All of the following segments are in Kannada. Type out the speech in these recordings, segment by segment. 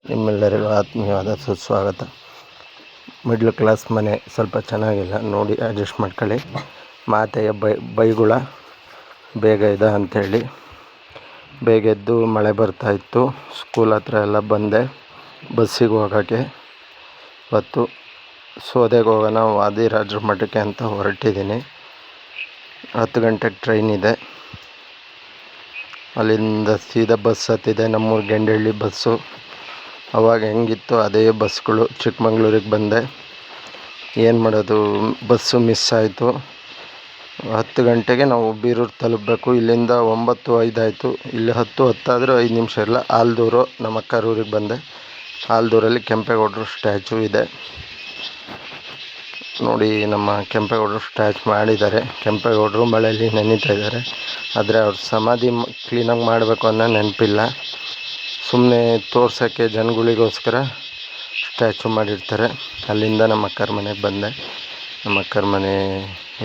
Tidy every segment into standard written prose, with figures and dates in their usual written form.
ನಿಮ್ಮೆಲ್ಲರಿಗೂ ಆತ್ಮೀಯವಾದ ಸುಸ್ವಾಗತ. ಮಿಡ್ಲ್ ಕ್ಲಾಸ್ ಮನೆ ಸ್ವಲ್ಪ ಚೆನ್ನಾಗಿಲ್ಲ, ನೋಡಿ ಅಡ್ಜಸ್ಟ್ ಮಾಡ್ಕೊಳ್ಳಿ. ಮಾತೆಯ ಬೈಗುಳ ಬೇಗ ಇದೆ ಅಂಥೇಳಿ ಬೇಗ ಎದ್ದು ಮಳೆ ಬರ್ತಾಯಿತ್ತು. ಸ್ಕೂಲ್ ಹತ್ರ ಎಲ್ಲ ಬಂದೆ ಬಸ್ಸಿಗೆ ಹೋಗೋಕ್ಕೆ. ಇವತ್ತು ಸೋದೆಗೆ ಹೋಗೋಣ ವಾದಿರಾಜರ ಮಠಕ್ಕೆ ಅಂತ ಹೊರಟಿದ್ದೀನಿ. 10 ಗಂಟೆಗೆ ಟ್ರೈನ್ ಇದೆ. ಅಲ್ಲಿಂದ ಸೀದಾ ಬಸ್ ಹತ್ತಿದೆ. ನಮ್ಮೂರು ಗೆಂಡಹಳ್ಳಿ ಬಸ್ಸು. ಅವಾಗ ಹೆಂಗಿತ್ತು ಅದೇ ಬಸ್ಗಳು. ಚಿಕ್ಕಮಂಗ್ಳೂರಿಗೆ ಬಂದೆ. ಏನು ಮಾಡೋದು, ಬಸ್ಸು ಮಿಸ್ ಆಯಿತು. 10 ಗಂಟೆಗೆ ನಾವು ಬೀರೂರು ತಲುಪಬೇಕು. ಇಲ್ಲಿಂದ 9:05 ಆಯಿತು. ಇಲ್ಲಿ 10:10 ಆದರೂ 5 ನಿಮಿಷ ಇಲ್ಲ. ಆಲ್ದೂರು, ನಮ್ಮ ಅಕ್ಕರೂರಿಗೆ ಬಂದೆ. ಆಲ್ದೂರಲ್ಲಿ ಕೆಂಪೇಗೌಡರು ಸ್ಟ್ಯಾಚು ಇದೆ ನೋಡಿ. ನಮ್ಮ ಕೆಂಪೇಗೌಡರು ಸ್ಟ್ಯಾಚು ಮಾಡಿದ್ದಾರೆ. ಕೆಂಪೇಗೌಡರು ಮಳೆಯಲ್ಲಿ ನೆನೀತಾ ಇದ್ದಾರೆ. ಆದರೆ ಅವ್ರ ಸಮಾಧಿ ಕ್ಲೀನಾಗಿ ಮಾಡಬೇಕು ಅನ್ನೋ ನೆನಪಿಲ್ಲ. ಸುಮ್ಮನೆ ತೋರ್ಸೋಕ್ಕೆ ಜನಗಳಿಗೋಸ್ಕರ ಸ್ಟ್ಯಾಚು ಮಾಡಿರ್ತಾರೆ. ಅಲ್ಲಿಂದ ನಮ್ಮ ಅಕ್ಕರ ಮನೆಗೆ ಬಂದೆ. ನಮ್ಮ ಅಕ್ಕರ ಮನೆ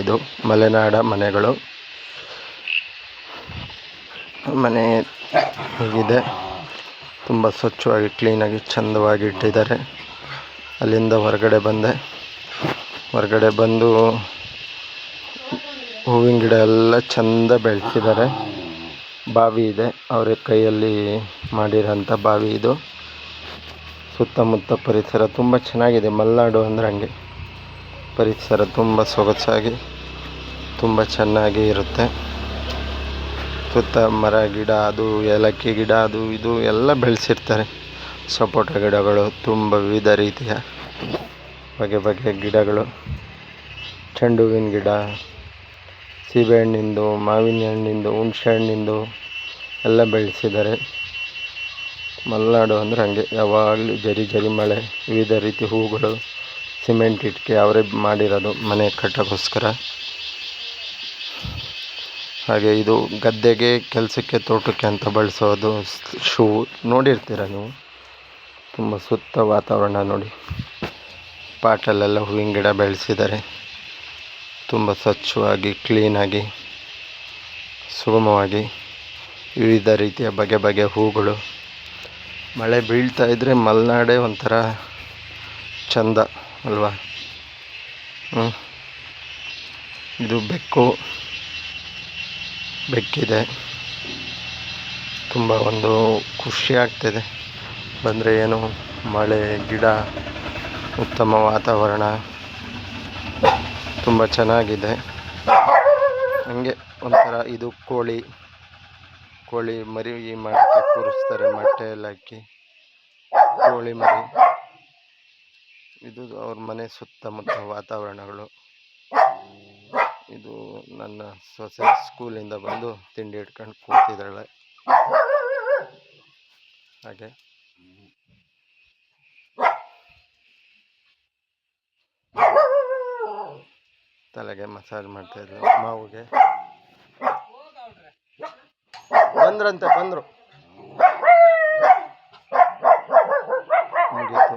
ಇದು ಮಲೆನಾಡ ಮನೆಗಳು. ಮನೆ ಹೀಗಿದೆ, ತುಂಬ ಸ್ವಚ್ಛವಾಗಿ ಕ್ಲೀನಾಗಿ ಚೆಂದವಾಗಿ ಇಟ್ಟಿದ್ದಾರೆ. ಅಲ್ಲಿಂದ ಹೊರಗಡೆ ಬಂದೆ. ಹೊರಗಡೆ ಬಂದು ಹೂವಿನ ಗಿಡ ಎಲ್ಲ ಚೆಂದ ಬೆಳೆಸಿದ್ದಾರೆ. ಬಾವಿ ಇದೆ, ಅವರ ಕೈಯಲ್ಲಿ ಮಾಡಿರೋಂಥ ಬಾವಿ ಇದು. ಸುತ್ತಮುತ್ತ ಪರಿಸರ ತುಂಬ ಚೆನ್ನಾಗಿದೆ. ಮಲೆನಾಡು ಅಂದರೆ ಹಂಗೆ, ಪರಿಸರ ತುಂಬ ಸೊಗಸಾಗಿ ತುಂಬ ಚೆನ್ನಾಗಿ ಇರುತ್ತೆ. ಸುತ್ತ ಮರ ಗಿಡ, ಅದು ಏಲಕ್ಕಿ ಗಿಡ, ಅದು ಇದು ಎಲ್ಲ ಬೆಳೆಸಿರ್ತಾರೆ. ಸಪೋಟ ಗಿಡಗಳು, ತುಂಬ ವಿವಿಧ ರೀತಿಯ ಬಗೆ ಬಗೆಯ ಗಿಡಗಳು, ಚೆಂಡು ಹೂವಿನ ಗಿಡ, ಸೀಬೆಹಣ್ಣಿಂದು, ಮಾವಿನ ಹಣ್ಣಿಂದು, ಹುಣಸೆ ಹಣ್ಣಿಂದು ಎಲ್ಲ ಬೆಳೆಸಿದ್ದಾರೆ. ಮಲೆನಾಡು ಅಂದರೆ ಹಂಗೆ, ಯಾವಾಗಲೂ ಜರಿ ಜರಿ ಮಳೆ, ವಿವಿಧ ರೀತಿ ಹೂಗಳು, ಸಿಮೆಂಟ್ ಇಟ್ಟಿಗೆ ಅವರೇ ಮಾಡಿರೋದು ಮನೆ ಕಟ್ಟೋಕ್ಕೋಸ್ಕರ. ಹಾಗೆ ಇದು ಗದ್ದೆಗೆ, ಕೆಲಸಕ್ಕೆ, ತೋಟಕ್ಕೆ ಅಂತ ಬಳಸೋದು ಶೂ ನೋಡಿರ್ತೀರ ನೀವು. ತುಂಬ ಸುತ್ತ ವಾತಾವರಣ ನೋಡಿ. ಪಾಟಲ್ಲೆಲ್ಲ ಹೂವಿನ ಗಿಡ ಬೆಳೆಸಿದ್ದಾರೆ. ತುಂಬ ಸ್ವಚ್ಛವಾಗಿ ಕ್ಲೀನಾಗಿ ಸುಗಮವಾಗಿ ವಿವಿಧ ರೀತಿಯ ಬಗೆ ಬಗೆಯ ಹೂಗಳು. ಮಳೆ ಬೀಳ್ತಾ ಇದ್ದರೆ ಮಲೆನಾಡೇ ಒಂಥರ ಚಂದ ಅಲ್ವಾ. ಇದು ಬೆಕ್ಕಿದೆ. ತುಂಬ ಒಂದು ಖುಷಿ ಆಗ್ತಿದೆ ಬಂದರೆ. ಏನು ಮಳೆ, ಗಿಡ, ಉತ್ತಮ ವಾತಾವರಣ ತುಂಬ ಚೆನ್ನಾಗಿದೆ. ಹಂಗೆ ಒಂಥರ ಇದು ಕೋಳಿ ಮರಿ ಮಾಡೋಕ್ಕೆ ಕೂರಿಸ್ತಾರೆ, ಮೊಟ್ಟೆ ಎಲ್ಲ ಹಾಕಿ ಕೋಳಿ ಮರಿ. ಇದು ಅವ್ರ ಮನೆ ಸುತ್ತಮುತ್ತ ವಾತಾವರಣಗಳು. ಇದು ನನ್ನ ಸೊಸೆ ಸ್ಕೂಲಿಂದ ಬಂದು ತಿಂಡಿ ಇಟ್ಕೊಂಡು ಕೂತಿದ್ದಾಳೆ. ಹಾಗೆ ತಲೆಗೆ ಮಸಾಜ್ ಮಾಡ್ತಾಯಿದ್ರು. ಮಾವಿಗೆ ಬಂದರು ಮುಗೀತು.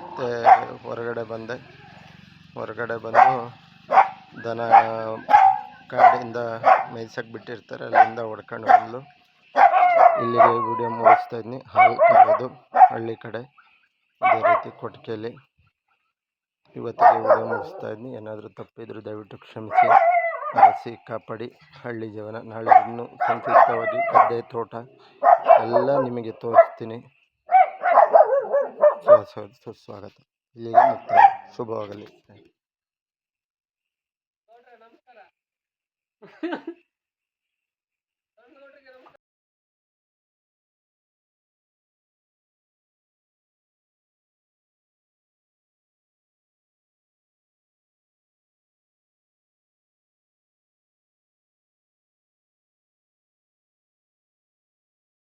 ಮತ್ತೆ ಹೊರಗಡೆ ಬಂದು ದನ ಕಾಡಿಂದ ಮೇಯ್ಸಕ್ಕೆ ಬಿಟ್ಟಿರ್ತಾರೆ, ಅಲ್ಲಿಂದ ಹೊಡ್ಕೊಂಡು ಬಂದು ಇಲ್ಲಿಗೆ ವಿಡಿಯೋ ಮುಗಿಸ್ತಾ ಇದ್ದೀನಿ. ಹಾಲು ಕರೆಯೋದು ಹಳ್ಳಿ ಕಡೆ ಅದೇ ರೀತಿ ಕೊಟ್ಟಿಗೆಯಲ್ಲಿ. ಇವತ್ತಿಗೆ ವಿಡಿಯೋ ಮುಗಿಸ್ತಾ ಇದ್ದೀನಿ. ಏನಾದರೂ ತಪ್ಪಿದ್ರು ದಯವಿಟ್ಟು ಕ್ಷಮಿಸಿ, ಆರಿಸಿ ಕಾಪಾಡಿ. ಹಳ್ಳಿ ಜೀವನ. ನಾಳೆ ಇನ್ನೂ ಸಂಕ್ಷಿಪ್ತವಾಗಿ ಗದ್ದೆ, ತೋಟ ಎಲ್ಲ ನಿಮಗೆ ತೋರಿಸ್ತೀನಿ. ಸುಸ್ವಾಗತ. ಇಲ್ಲಿಗೆ ಮುಕ್ತಾಯ. ಶುಭವಾಗಲಿ.